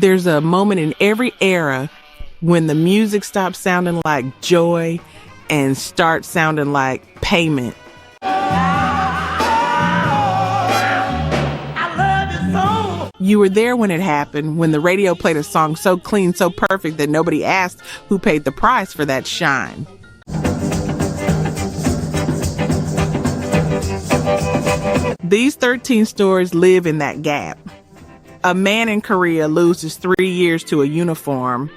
There's a moment in every era when the music stops sounding like joy and starts sounding like payment. You were there when it happened, when the radio played a song so clean, so perfect that nobody asked who paid the price for that shine. These 13 stories live in that gap. A man in Korea loses 3 years to a uniform,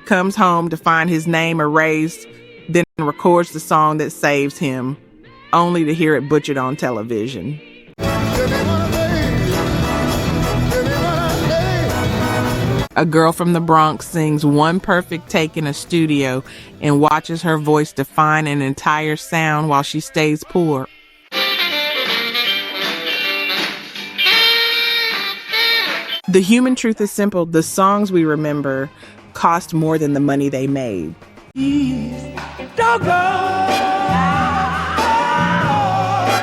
comes home to find his name erased, then records the song that saves him, only to hear it butchered on television. A girl from the Bronx sings one perfect take in a studio and watches her voice define an entire sound while she stays poor. The human truth is simple. The songs we remember cost more than the money they made.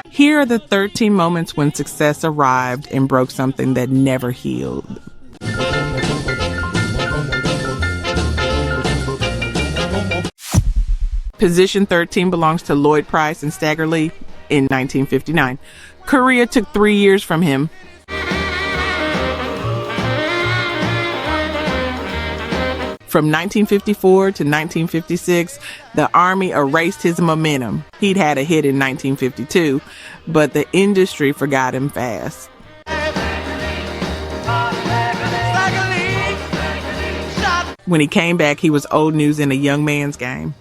Here are the 13 moments when success arrived and broke something that never healed. Position 13 belongs to Lloyd Price and Stagger in 1959. Korea took 3 years from him. From 1954 to 1956, the Army erased his momentum. He'd had a hit in 1952, but the industry forgot him fast. When he came back, he was old news in a young man's game.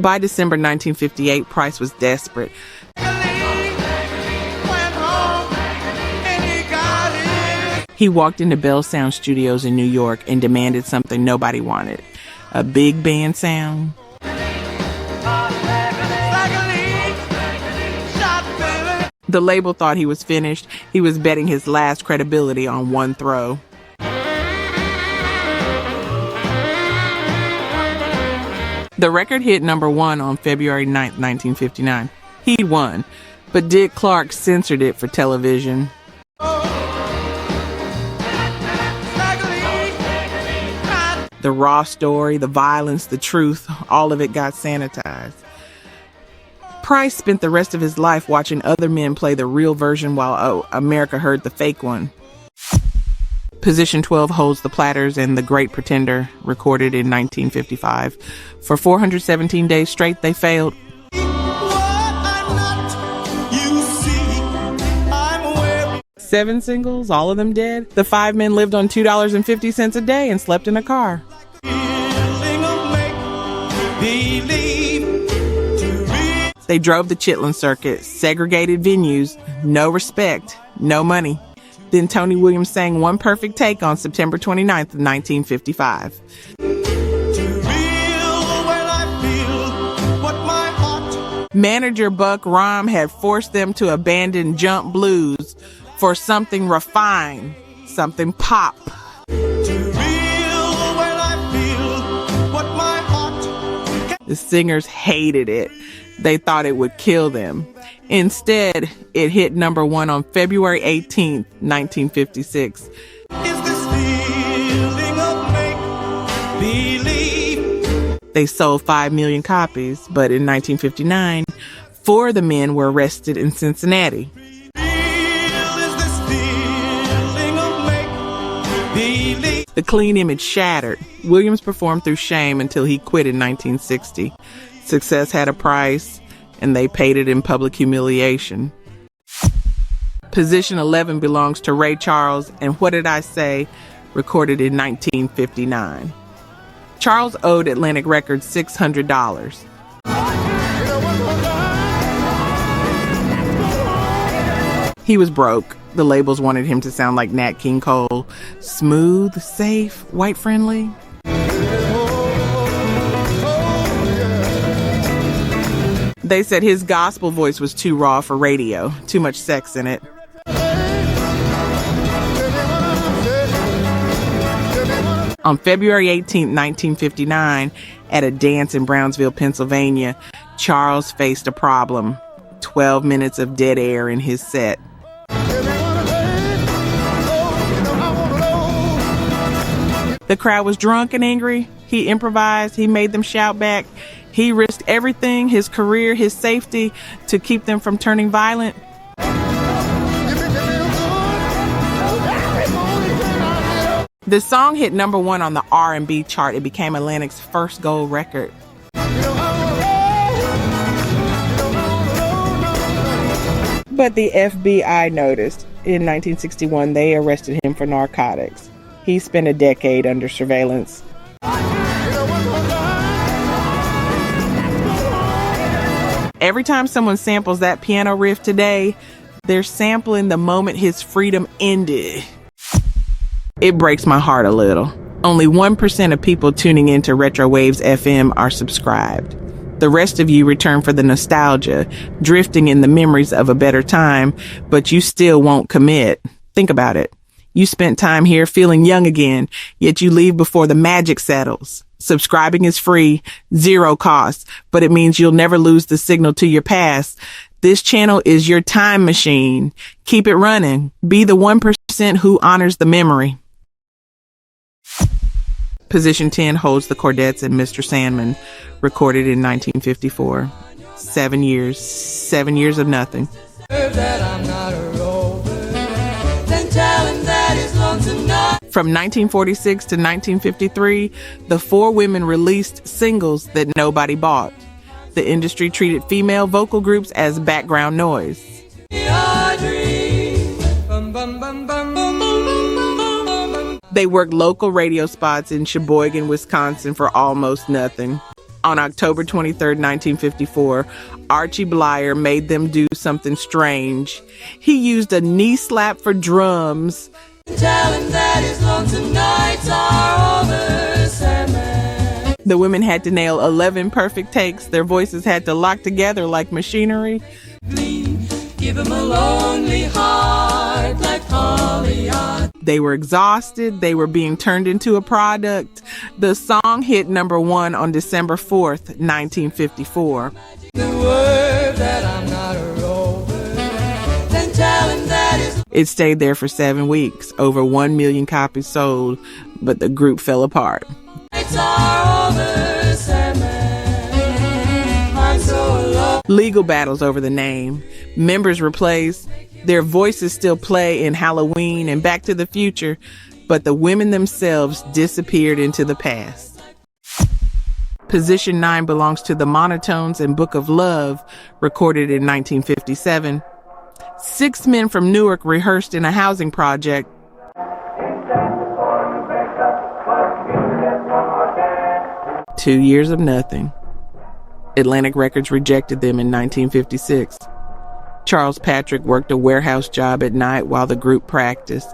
By December 1958, Price was desperate. He walked into Bell Sound Studios in New York and demanded something nobody wanted: a big band sound. The label thought he was finished. He was betting his last credibility on one throw. The record hit number 1 on February 9th, 1959. He won, but Dick Clark censored it for television. The raw story, the violence, the truth, all of it got sanitized. Price spent the rest of his life watching other men play the real version while America heard the fake one. Position 12 holds the Platters and The Great Pretender, recorded in 1955. For 417 days straight, they failed. 7 singles, all of them dead. The 5 men lived on $2.50 a day and slept in a car. They drove the Chitlin circuit, segregated venues, no respect, no money. Then Tony Williams sang One Perfect Take on September 29th of 1955. Manager Buck Rom had forced them to abandon jump blues for something refined, something pop. The singers hated it. They thought it would kill them. Instead, it hit number 1 on February 18th, 1956. Is this feeling of make-believe? They sold 5 million copies, but in 1959, 4 of the men were arrested in Cincinnati. The clean image shattered. Williams performed through shame until he quit in 1960. Success had a price, and they paid it in public humiliation. Position 11 belongs to Ray Charles and What Did I Say, recorded in 1959. Charles owed Atlantic Records $600. He was broke. The labels wanted him to sound like Nat King Cole. Smooth, safe, white friendly. They said his gospel voice was too raw for radio, too much sex in it. On February 18, 1959, at a dance in Brownsville, Pennsylvania, Charles faced a problem. 12 minutes of dead air in his set. The crowd was drunk and angry. He improvised. He made them shout back. He risked everything, his career, his safety, to keep them from turning violent. The song hit number 1 on the R&B chart. It became Atlantic's first gold record. But the FBI noticed. In 1961, they arrested him for narcotics. He spent a decade under surveillance. Every time someone samples that piano riff today, they're sampling the moment his freedom ended. It breaks my heart a little. Only 1% of people tuning into Retro Waves FM are subscribed. The rest of you return for the nostalgia, drifting in the memories of a better time, but you still won't commit. Think about it. You spent time here feeling young again, yet you leave before the magic settles. Subscribing is free, 0 cost, but it means you'll never lose the signal to your past. This channel is your time machine. Keep it running. Be the 1% who honors the memory. Position 10 holds the Chordettes and Mr. Sandman, recorded in 1954. 7 years. 7 years of nothing. From 1946 to 1953, the 4 women released singles that nobody bought. The industry treated female vocal groups as background noise. They worked local radio spots in Sheboygan, Wisconsin for almost nothing. On October 23, 1954, Archie Blyer made them do something strange. He used a knee slap for drums. Tell him that his lonesome nights are over, Sandman. The women had to nail 11 perfect takes. Their voices had to lock together like machinery. Give him a lonely heart like Pollyard. They were exhausted. They were being turned into a product. The song hit number 1 on December 4th, 1954. The word that I'm not a rover, then tell him that is. It stayed there for 7 weeks, over 1 million copies sold, but the group fell apart. It's all over, Sandman. I'm so alone. Legal battles over the name. Members replaced. Their voices still play in Halloween and Back to the Future, but the women themselves disappeared into the past. Position 9 belongs to the Monotones and Book of Love, recorded in 1957. 6 men from Newark rehearsed in a housing project. Two years of nothing. Atlantic Records rejected them in 1956. Charles Patrick worked a warehouse job at night while the group practiced.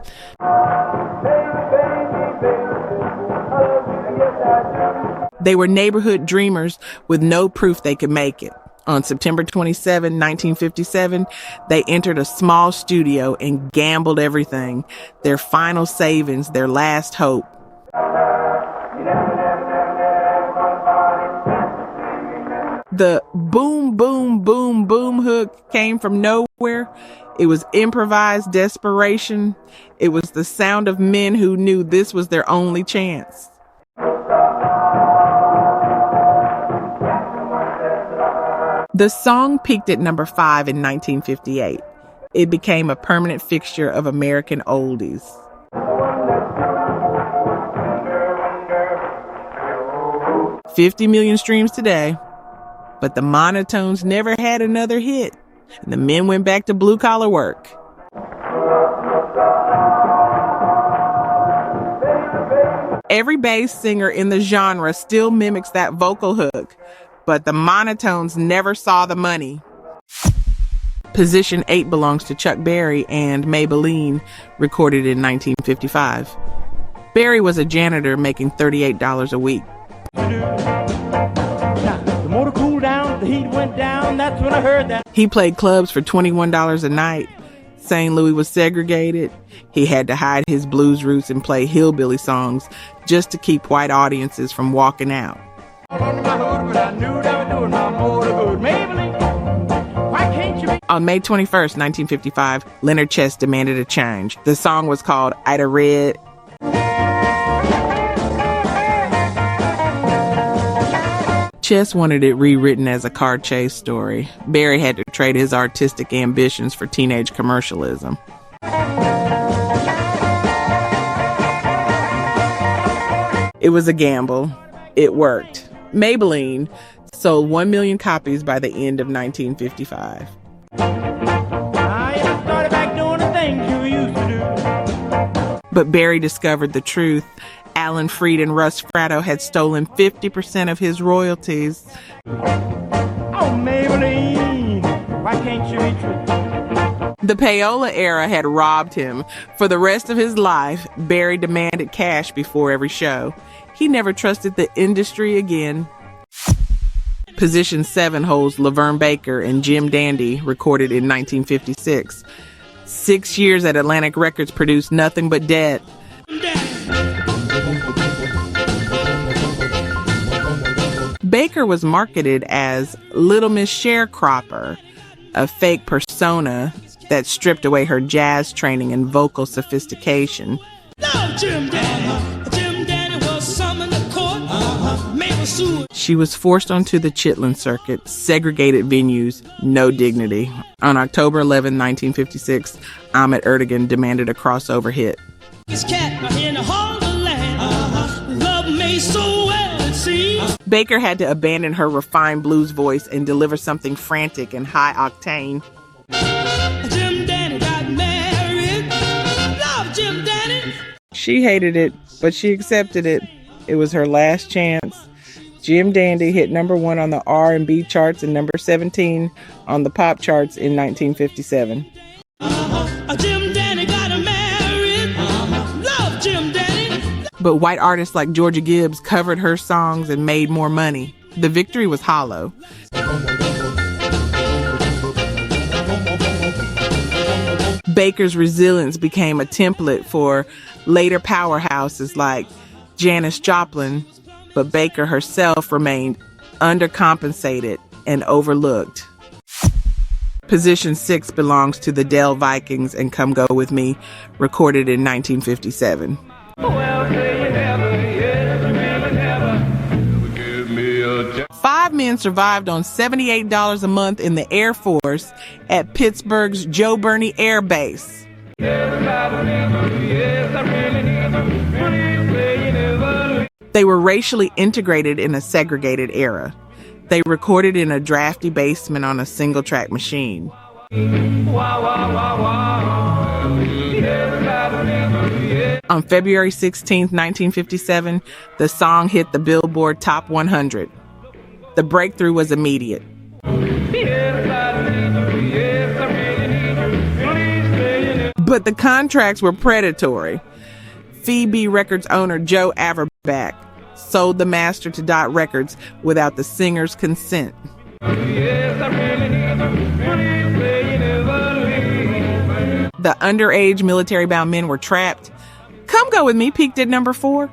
They were neighborhood dreamers with no proof they could make it. On September 27, 1957, they entered a small studio and gambled everything. Their final savings, their last hope. The boom, boom, boom, boom hook came from nowhere. It was improvised desperation. It was the sound of men who knew this was their only chance. The song peaked at number 5 in 1958. It became a permanent fixture of American oldies. $50 million streams today. But the Monotones never had another hit, and the men went back to blue-collar work. Every bass singer in the genre still mimics that vocal hook, but the Monotones never saw the money. Position 8 belongs to Chuck Berry and Maybellene, recorded in 1955. Berry was a janitor making $38 a week. Motor cooled down, the heat went down, that's when I heard that. He played clubs for $21 a night. St. Louis was segregated. He had to hide his blues roots and play hillbilly songs just to keep white audiences from walking out. On May 21st, 1955, Leonard Chess demanded a change. The song was called Ida Red. Chess wanted it rewritten as a car chase story. Barry had to trade his artistic ambitions for teenage commercialism. It was a gamble. It worked. Maybellene sold 1 million copies by the end of 1955. But Barry discovered the truth. Alan Freed and Russ Fratto had stolen 50% of his royalties. Oh, Maybellene, why can't you be true? The payola era had robbed him. For the rest of his life, Barry demanded cash before every show. He never trusted the industry again. Position 7 holds LaVern Baker and Jim Dandy, recorded in 1956. 6 years at Atlantic Records produced nothing but debt. Baker was marketed as Little Miss Sharecropper, a fake persona that stripped away her jazz training and vocal sophistication. Jim Dandy was summoned to court. She was forced onto the Chitlin circuit, segregated venues, no dignity. On October 11, 1956, Ahmet Ertegun demanded a crossover hit. Baker had to abandon her refined blues voice and deliver something frantic and high octane. Jim Dandy got married. Love Jim Dandy. She hated it, but she accepted it. It was her last chance. Jim Dandy hit number 1 on the R&B charts and number 17 on the pop charts in 1957. Jim Dandy got married. Love Jim Dandy. But white artists like Georgia Gibbs covered her songs and made more money. The victory was hollow. Baker's resilience became a template for later powerhouses like Janis Joplin, but Baker herself remained undercompensated and overlooked. Position 6 belongs to the Dell Vikings and Come Go With Me, recorded in 1957. Five men survived on $78 a month in the Air Force at Pittsburgh's Joe Burney Air Base. They were racially integrated in a segregated era. They recorded in a drafty basement on a single-track machine. On February 16, 1957, the song hit the Billboard Top 100. The breakthrough was immediate. But the contracts were predatory. Phoebe Records owner Joe Averback sold the master to Dot Records without the singer's consent. The underage military-bound men were trapped. Come Go With Me peaked at number 4.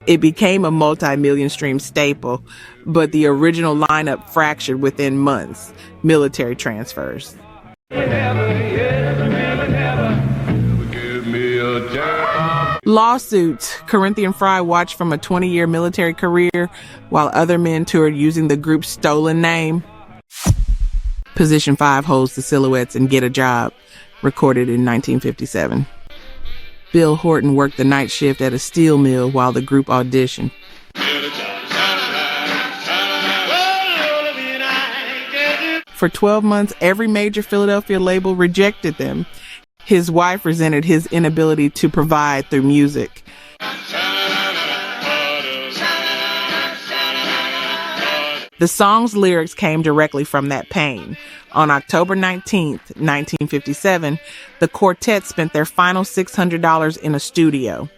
It became a multi-million stream staple, but the original lineup fractured within months. Military transfers. Lawsuits. Corinthian Fry watched from a 20-year military career while other men toured using the group's stolen name. Position 5 holds the Silhouettes and Get a Job, recorded in 1957. Bill Horton worked the night shift at a steel mill while the group auditioned. For 12 months, every major Philadelphia label rejected them. His wife resented his inability to provide through music. The song's lyrics came directly from that pain. On October 19th, 1957, the Chordettes spent their final $600 in a studio.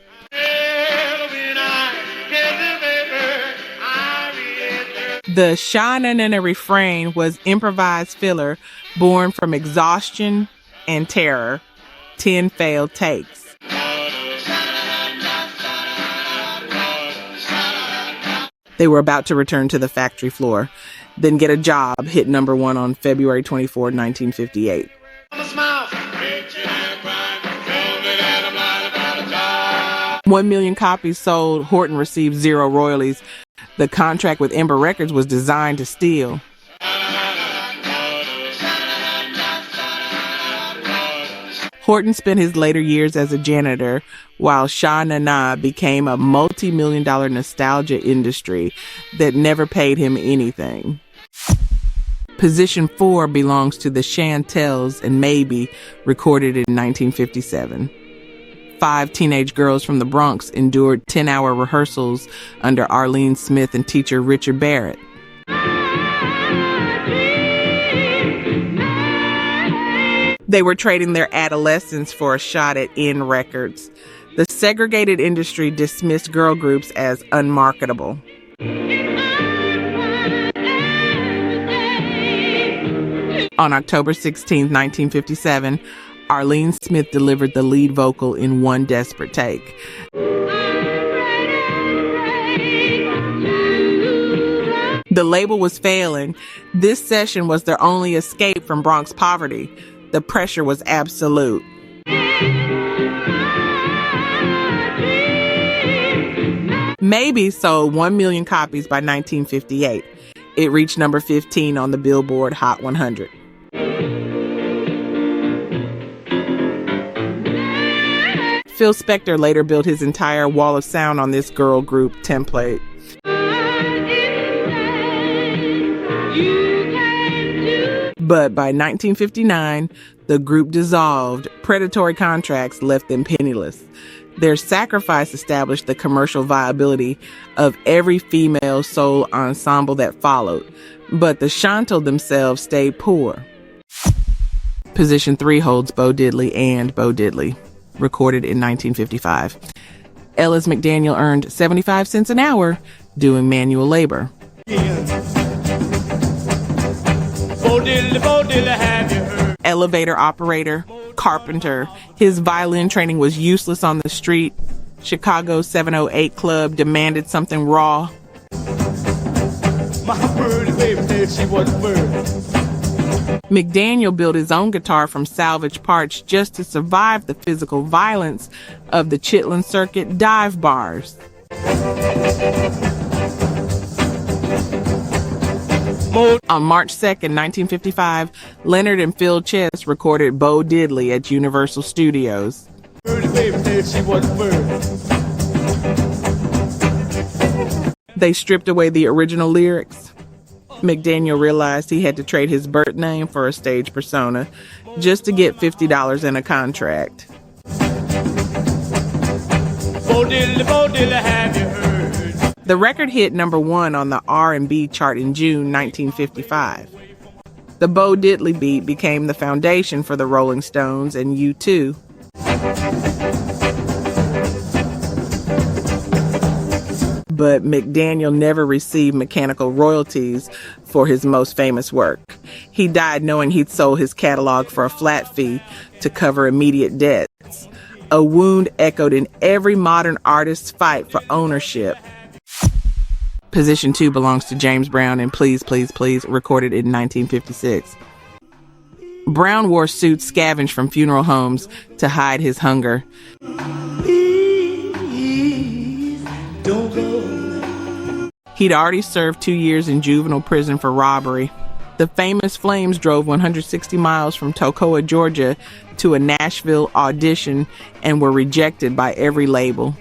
The "Shinin' in a refrain" was improvised filler born from exhaustion and terror. 10 failed takes. They were about to return to the factory floor. Then Get a Job hit number 1 on February 24, 1958. 1 million copies sold, Horton received zero royalties. The contract with Ember Records was designed to steal. Horton spent his later years as a janitor, while Sha Na Na became a multi-million-dollar nostalgia industry that never paid him anything. Position 4 belongs to the Chantels and Maybe, recorded in 1957. 5 teenage girls from the Bronx endured 10-hour rehearsals under Arlene Smith and teacher Richard Barrett. They were trading their adolescence for a shot at N Records. The segregated industry dismissed girl groups as unmarketable. On October 16, 1957, Arlene Smith delivered the lead vocal in one desperate take. The label was failing. This session was their only escape from Bronx poverty. The pressure was absolute. Maybe sold 1 million copies by 1958. It reached number 15 on the Billboard Hot 100. Phil Spector later built his entire wall of sound on this girl group template. But by 1959, the group dissolved. Predatory contracts left them penniless. Their sacrifice established the commercial viability of every female soul ensemble that followed. But the Chantal themselves stayed poor. Position 3 holds Bo Diddley and Bo Diddley, recorded in 1955. Ellis McDaniel earned 75 cents an hour doing manual labor. Elevator operator, carpenter. His violin training was useless on the street. Chicago's 708 Club demanded something raw. McDaniel built his own guitar from salvaged parts just to survive the physical violence of the Chitlin Circuit dive bars. On March 2nd, 1955, Leonard and Phil Chess recorded Bo Diddley at Universal Studios. They stripped away the original lyrics. McDaniel realized he had to trade his birth name for a stage persona just to get $50 in a contract. Bo Diddley, have you heard? The record hit number 1 on the R&B chart in June 1955. The Bo Diddley beat became the foundation for the Rolling Stones and U2. But McDaniel never received mechanical royalties for his most famous work. He died knowing he'd sold his catalog for a flat fee to cover immediate debts. A wound echoed in every modern artist's fight for ownership. Position 2 belongs to James Brown and Please, Please, Please, recorded in 1956. Brown wore suits scavenged from funeral homes to hide his hunger. Please, don't go. He'd already served 2 years in juvenile prison for robbery. The famous Flames drove 160 miles from Toccoa, Georgia to a Nashville audition and were rejected by every label.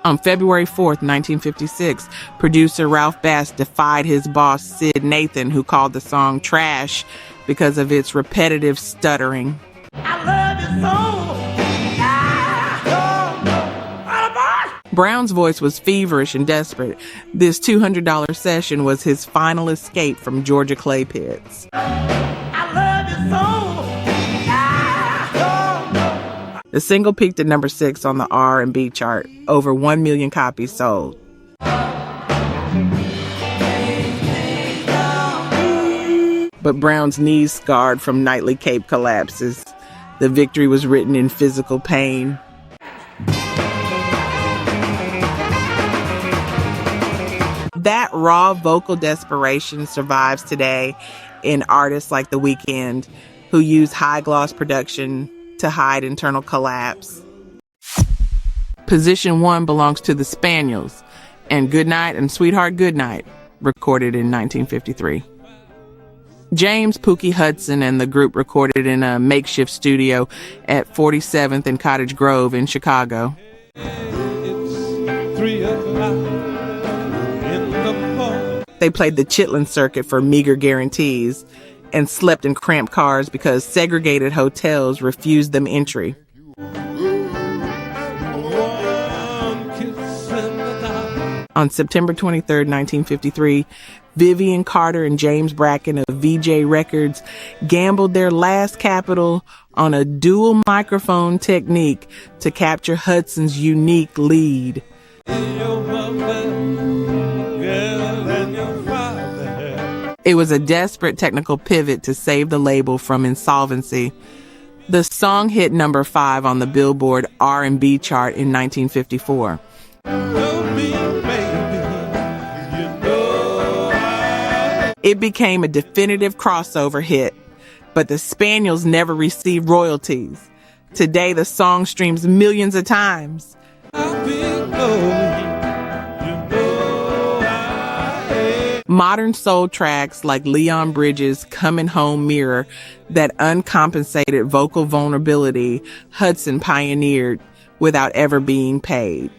On February 4th, 1956, producer Ralph Bass defied his boss, Sid Nathan, who called the song trash because of its repetitive stuttering. I love you so. Brown's voice was feverish and desperate. This $200 session was his final escape from Georgia clay pits. I love you so. The single peaked at number 6 on the R&B chart, over 1 million copies sold. But Brown's knees scarred from nightly cape collapses. The victory was written in physical pain. That raw vocal desperation survives today in artists like The Weeknd, who used high-gloss production to hide internal collapse. Position 1 belongs to the Spaniels, and Goodnight and Sweetheart Goodnight, recorded in 1953. James Pookie Hudson and the group recorded in a makeshift studio at 47th and Cottage Grove in Chicago. It's 3 o'clock in the morning. They played the Chitlin circuit for meager guarantees and slept in cramped cars because segregated hotels refused them entry. On September 23, 1953, Vivian Carter and James Bracken of VJ Records gambled their last capital on a dual microphone technique to capture Hudson's unique lead. It was a desperate technical pivot to save the label from insolvency. The song hit number 5 on the Billboard R&B chart in 1954. It became a definitive crossover hit, but the Spaniels never received royalties. Today, the song streams millions of times. Modern soul tracks like Leon Bridges' Coming Home mirror that uncompensated vocal vulnerability Hudson pioneered without ever being paid.